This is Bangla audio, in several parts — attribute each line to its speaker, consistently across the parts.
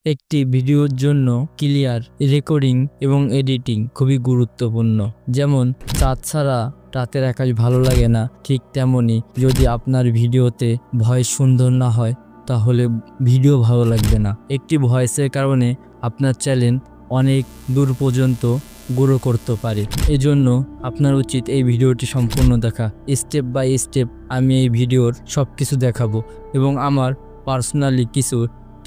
Speaker 1: একটি ভিডিওর জন্য ক্লিয়ার রেকর্ডিং এবং এডিটিং খুবই গুরুত্বপূর্ণ। যেমন চাঁদ ছাড়া রাতের আকাশ ভালো লাগে না, ঠিক তেমনি যদি আপনার ভিডিওতে ভয়েস সুন্দর না হয় তাহলে ভিডিও ভালো লাগবে না। একটি ভয়েসের কারণে আপনার চ্যানেল অনেক দূর পর্যন্ত গ্রো করতে পারে। এজন্য আপনার উচিত এই ভিডিওটি সম্পূর্ণ দেখা। স্টেপ বাই স্টেপ আমি এই ভিডিওর সব কিছু দেখাবো এবং আমার পার্সোনালি কিছু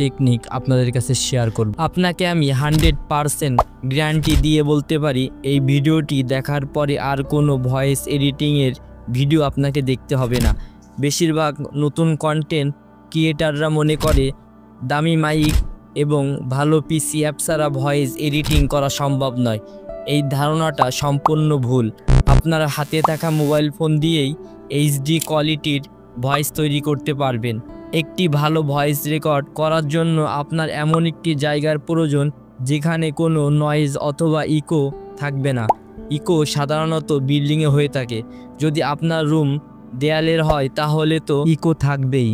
Speaker 1: টেকনিক আপনাদের কাছে শেয়ার করব। আপনাকে আমি 100% গ্যারান্টি দিয়ে বলতে পারি এই ভিডিওটি দেখার পরে আর কোনো ভয়েস এডিটিংয়ের ভিডিও আপনাকে দেখতে হবে না। বেশিরভাগ নতুন কন্টেন্ট ক্রিয়েটাররা মনে করে দামি মাইক এবং ভালো পিসি অ্যাপ ছাড়া ভয়েস এডিটিং করা সম্ভব নয়। এই ধারণাটা সম্পূর্ণ ভুল। আপনার হাতে থাকা মোবাইল ফোন দিয়েই এইচডি কোয়ালিটির ভয়েস তৈরি করতে পারবেন। একটি ভালো ভয়েস রেকর্ড করার জন্য আপনার এমন একটি জায়গার প্রয়োজন যেখানে কোনো নয়েজ অথবা ইকো থাকবে না। ইকো সাধারণত বিল্ডিংয়ে হয়ে থাকে। যদি আপনার রুম দেয়ালের হয় তাহলে তো ইকো থাকবেই,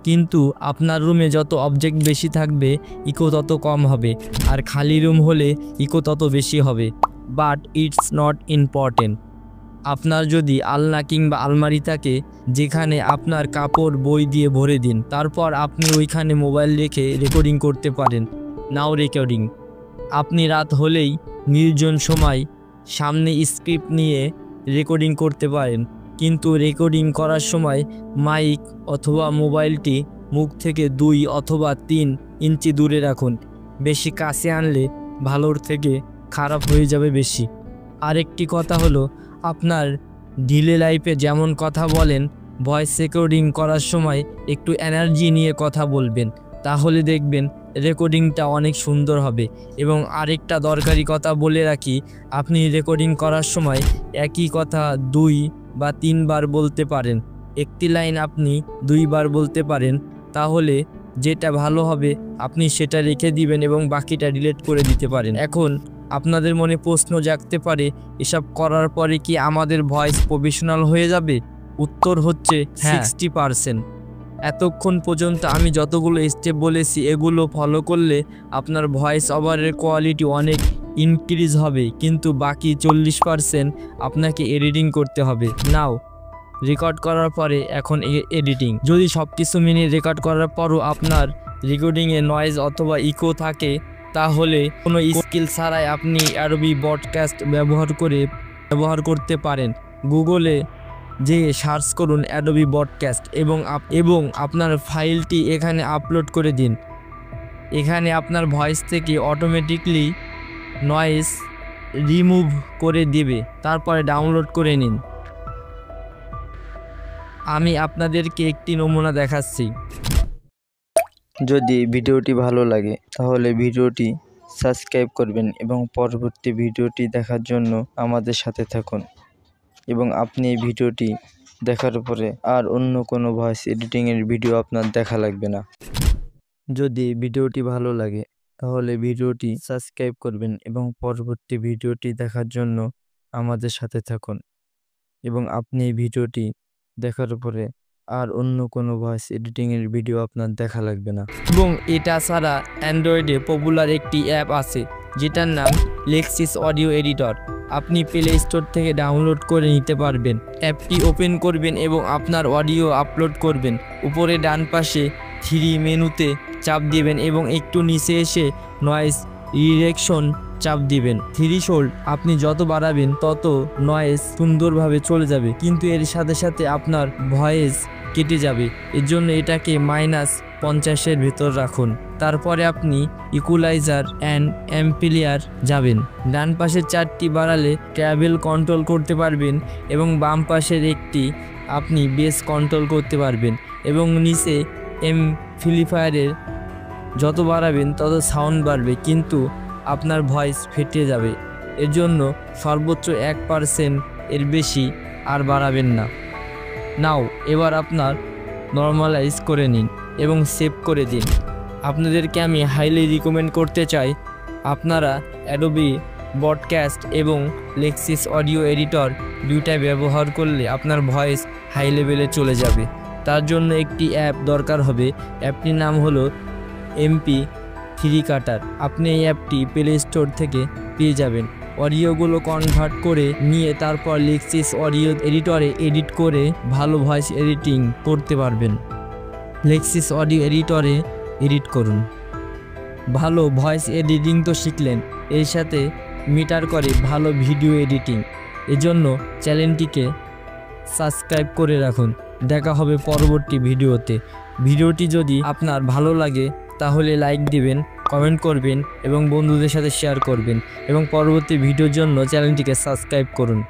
Speaker 1: কিন্তু আপনার রুমে যত অবজেক্ট বেশি থাকবে ইকো তত কম হবে, আর খালি রুম হলে ইকো তত বেশি হবে। But it's not important. আপনার যদি আলনা কিংবা আলমারি থাকে যেখানে আপনার কাপড় বই দিয়ে ভরে দিন, তারপর আপনি ওইখানে মোবাইল রেখে রেকর্ডিং করতে পারেন। নাও রেকর্ডিং। আপনি রাত হলেই নির্জন সময় সামনে স্ক্রিপ্ট নিয়ে রেকর্ডিং করতে পারেন, কিন্তু রেকর্ডিং করার সময় মাইক অথবা মোবাইলটি মুখ থেকে 2 অথবা 3 ইঞ্চি দূরে রাখুন। বেশি কাছে আনলে ভালোর থেকে খারাপ হয়ে যাবে বেশি। আরেকটি কথা হলো, আপনার ডেইলি লাইফে যেমন কথা বলেন ভয়েস রেকর্ডিং করার সময় একটু এনার্জি নিয়ে কথা বলবেন, তাহলে দেখবেন রেকর্ডিংটা অনেক সুন্দর হবে। এবং আরেকটা দরকারি কথা বলে রাখি, আপনি রেকর্ডিং করার সময় একই কথা 2 বা 3 বার বলতে পারেন। একটি লাইন আপনি 2 বার বলতে পারেন, তাহলে যেটা ভালো হবে আপনি সেটা রেখে দিবেন এবং বাকিটা ডিলিট করে দিতে পারেন। এখন আপনাদের মনে প্রশ্ন জাগতে পারে, এসব করার পরে কি আমাদের ভয়েস প্রফেশনাল হয়ে যাবে? উত্তর হচ্ছে 60%। এতক্ষণ পর্যন্ত আমি যতগুলো স্টেপ বলেছি এগুলো ফলো করলে আপনার ভয়েস ওভারের কোয়ালিটি অনেক ইনক্রিজ হবে, কিন্তু বাকি 40% আপনাকে এডিটিং করতে হবে। নাও রেকর্ড করার পরে এখন এডিটিং। যদি সব কিছু মেনে রেকর্ড করার পরও আপনার রেকর্ডিংয়ে নয়েজ অথবা ইকো থাকে, তাহলে কোনো স্কিল ছাড়াই আপনি অ্যাডোবি ব্রডকাস্ট ব্যবহার করতে পারেন। গুগলে যে সার্চ করুন অ্যাডোবি ব্রডকাস্ট এবং আপনার ফাইলটি এখানে আপলোড করে দিন। এখানে আপনার ভয়েস থেকে অটোমেটিকলি নয়েজ রিমুভ করে দিবে, তারপরে ডাউনলোড করে নিন। আমি আপনাদেরকে একটি নমুনা দেখাচ্ছি।
Speaker 2: যদি ভিডিওটি ভালো লাগে তাহলে ভিডিওটি সাবস্ক্রাইব করবেন এবং পরবর্তী ভিডিওটি দেখার জন্য আমাদের সাথে থাকুন। এবং আপনি এই ভিডিওটি দেখার পরে আর অন্য কোনো ভয়েস এডিটিংয়ের ভিডিও আপনার দেখা লাগবে না। যদি ভিডিওটি ভালো লাগে তাহলে ভিডিওটি সাবস্ক্রাইব করবেন এবং পরবর্তী ভিডিওটি দেখার জন্য আমাদের সাথে থাকুন। এবং আপনি এই ভিডিওটি দেখার পরে আর অন্য কোনো ভয়েস এডিটিংয়ের ভিডিও আপনার দেখা লাগবে না।
Speaker 1: এবং এটা ছাড়া অ্যান্ড্রয়েডে পপুলার একটি অ্যাপ আছে যেটার নাম লেক্সিস অডিও এডিটর। আপনি প্লে স্টোর থেকে ডাউনলোড করে নিতে পারবেন। অ্যাপটি ওপেন করবেন এবং আপনার অডিও আপলোড করবেন। উপরে ডান পাশে 3 মেনুতে চাপ দিবেন এবং একটু নিচে এসে নয়েজ রিডাকশন চাপ দিবেন। থ্রেশহোল্ড আপনি যত বাড়াবেন তত নয়েজ সুন্দরভাবে চলে যাবে, কিন্তু এর সাথে সাথে আপনার ভয়েস কেটে যাবে। এর জন্য এটাকে -50-এর ভেতর রাখুন। তারপরে আপনি ইকুয়ালাইজার অ্যান্ড অ্যাম্পলিফায়ার যাবেন। ডান পাশের 4টি বাড়ালে ট্র্যাভেল কন্ট্রোল করতে পারবেন এবং বাম পাশের একটি আপনি বেস কন্ট্রোল করতে পারবেন। এবং নিচে অ্যাম্পলিফায়ারের যত বাড়াবেন তত সাউন্ড বাড়বে, কিন্তু আপনার ভয়েস ফেটে যাবে। এর জন্য সর্বোচ্চ 1% এর বেশি আর বাড়াবেন না। নাও এবার আপনার নর্মালাইজ করে নিন এবং সেভ করে দিন। আপনাদেরকে আমি হাইলি রিকমেন্ড করতে চাই আপনারা অ্যাডোবি ব্রডকাস্ট এবং লেক্সিস অডিও এডিটর দুইটাই ব্যবহার করলে আপনার ভয়েস হাই লেভেলে চলে যাবে। তার জন্য একটি অ্যাপ দরকার হবে। অ্যাপটির নাম হলো MP থ্রি কাটার। আপনি এই অ্যাপটি প্লে স্টোর থেকে পেয়ে যাবেন। অডিওগুলো কনভার্ট করে নিয়ে তারপর লেক্সিস অডিও এডিটরে এডিট করে ভালো ভয়েস এডিটিং করতে পারবেন। লেক্সিস অডিও এডিটরে এডিট করুন। ভালো ভয়েস এডিটিং তো শিখলেন, এর সাথে মিটার করে ভালো ভিডিও এডিটিং। এজন্য চ্যানেলটিকে সাবস্ক্রাইব করে রাখুন। দেখা হবে পরবর্তী ভিডিওতে। ভিডিওটি যদি আপনার ভালো লাগে তাহলে লাইক দিবেন, কমেন্ট করবেন এবং বন্ধুদের সাথে শেয়ার করবেন এবং পরবর্তী ভিডিওর জন্য চ্যানেলটিকে সাবস্ক্রাইব করুন।